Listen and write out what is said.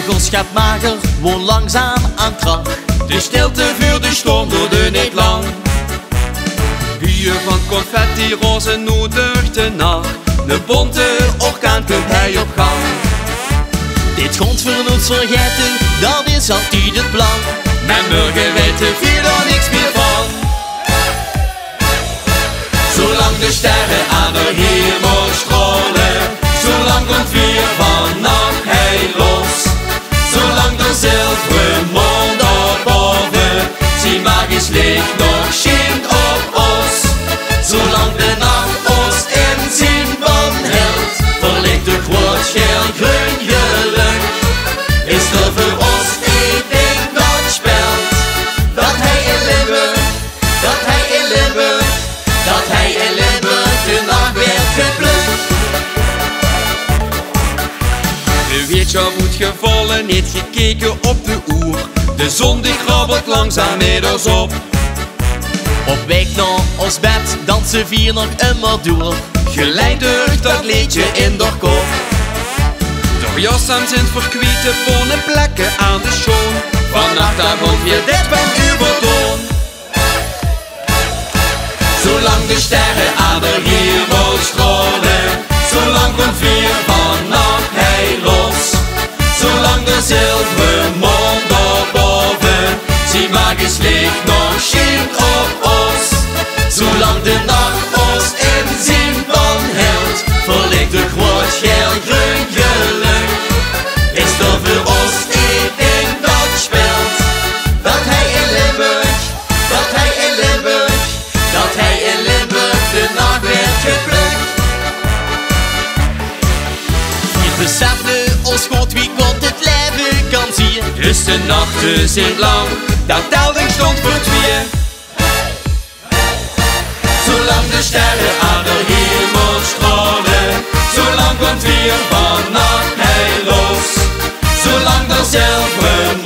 gezelschap mager woont langzaam aan kracht. De stilte voor de storm duurde niet lang. Buien van confetti, roze nodig de nacht. De bonte orkaan komt hij op gang. Dit grond voor ons vergeten, dat is altijd het plan. Maar morgen weten we er niks meer van. Zolang de sterren aan de hemel stralen, zolang komt weer vannacht hij los. Zolang de zilveren mond erboven zijn magisch licht nog schijnt op ons. Zolang de nacht ons in zijn ban hield, verlicht de groot geel groen geluk. Is er voor ons één ding dat speelt, dat hij in Limburg, dat hij in Limburg, dat hij in Limburg de nacht werd geplukt. De weertje moet gevallen, niet gekeken op de oer. De zon die krabbelt langzaam middels op. Op weg naar ons bed dansen vier nog immer door. Geleid door dat liedje in de kop. Door Jassam zijn verkwieten bonne plekken aan de schoon. Vannacht avond weer dit van überdoen. Zolang de sterren aan de hemel stralen, zolang komt weer vannacht hij los. Zolang de zilveren mond erboven zijn magisch licht nog schijnt op ons. Zolang de nacht ons in zijn ban hield, verlicht de groot geel groen geluk. Is er voor ons één ding dat speelt, dat hij in Limburg, dat hij in Limburg, dat hij in Limburg de nacht werd geplukt. Je besefte ons God wie God het leven kan zien. Dus de nachten zijn lang, dat telding stond voor twee. Zolang de sterren aan de hemel stralen, zolang komt weer vannacht hij los. Zolang er zilveren